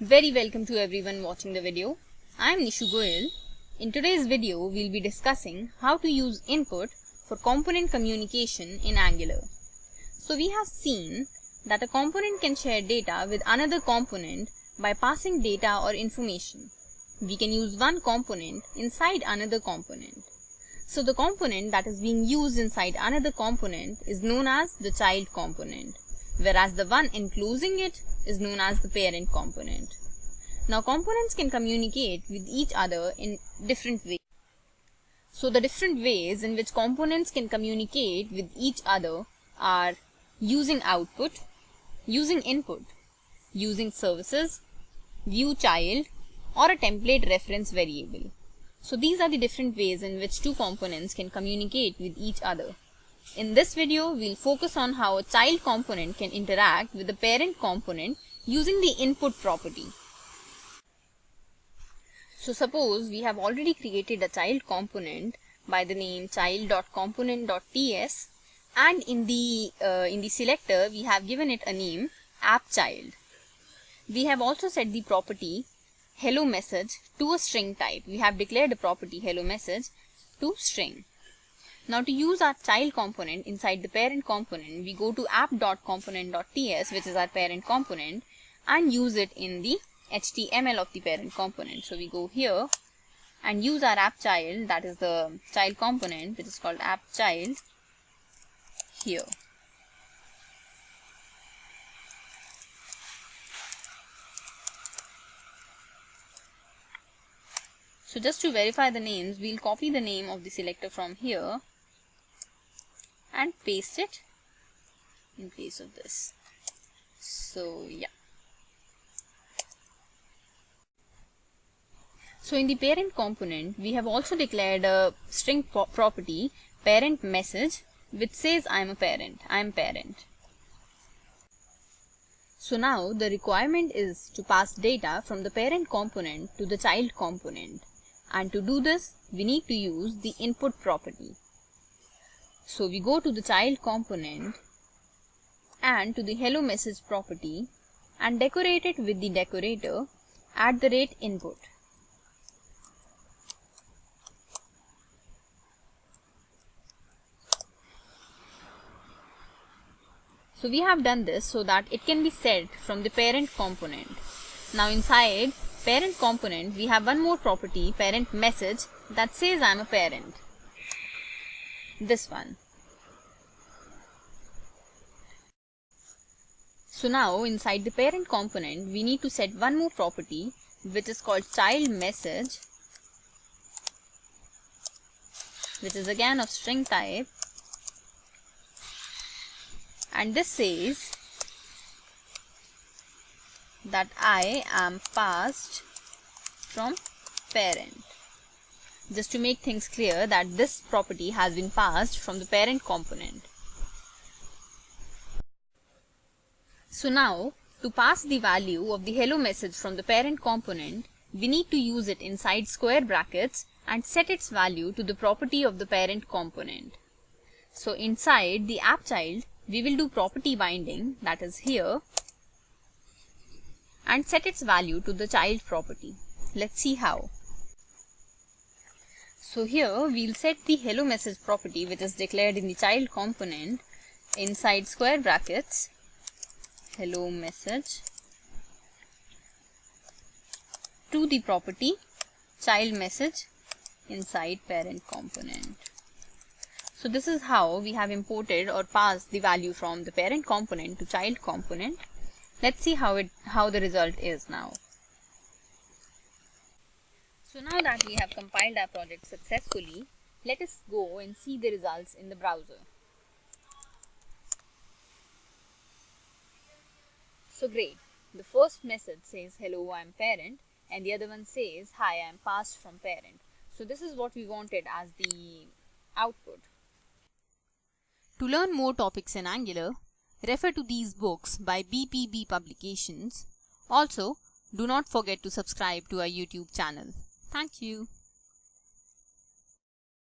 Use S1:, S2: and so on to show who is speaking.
S1: Very welcome to everyone watching the video. I am Nishu Goyal. In today's video, we'll be discussing how to use input for component communication in Angular. So we have seen that a component can share data with another component by passing data or information. We can use one component inside another component. So the component that is being used inside another component is known as the child component, whereas the one enclosing it is known as the parent component. Now components can communicate with each other in different ways. So the different ways in which components can communicate with each other are using output, using input, using services, view child, or a template reference variable. So these are the different ways in which two components can communicate with each other. In this video, we'll focus on how a child component can interact with the parent component using the input property. So suppose we have already created a child component by the name child.component.ts, and in the selector we have given it a name appChild. We have also set the property hello message to a string type. We have declared a property hello message to string. Now to use our child component inside the parent component, we go to app.component.ts, which is our parent component, and use it in the HTML of the parent component. So we go here and use our appChild, that is the child component, which is called appChild, here. So just to verify the names, we'll copy the name of the selector from here and paste it in place of this. So yeah. So in the parent component, we have also declared a string property parent message, which says I am a parent, I am parent. So now the requirement is to pass data from the parent component to the child component. And to do this, we need to use the input property. So we go to the child component and to the hello message property and decorate it with the decorator @input. So we have done this so that it can be set from the parent component. Now inside parent component, we have one more property, parent message, that says I am a parent. This one. So now inside the parent component, we need to set one more property, which is called child message, which is again of string type, and this says that I am passed from parent. Just to make things clear that this property has been passed from the parent component. So now to pass the value of the hello message from the parent component, we need to use it inside square brackets and set its value to the property of the parent component. So inside the appChild, we will do property binding, that is here, and set its value to the child property. Let's see how. So here we'll set the hello message property, which is declared in the child component, inside square brackets, hello message, to the property child message inside parent component. So this is how we have imported or passed the value from the parent component to child component. Let's see how the result is now. So now that we have compiled our project successfully, let us go and see the results in the browser. So great. The first message says hello, I am parent, and the other one says hi, I am passed from parent. So this is what we wanted as the output. To learn more topics in Angular, refer to these books by BPB Publications. Also, do not forget to subscribe to our YouTube channel. Thank you.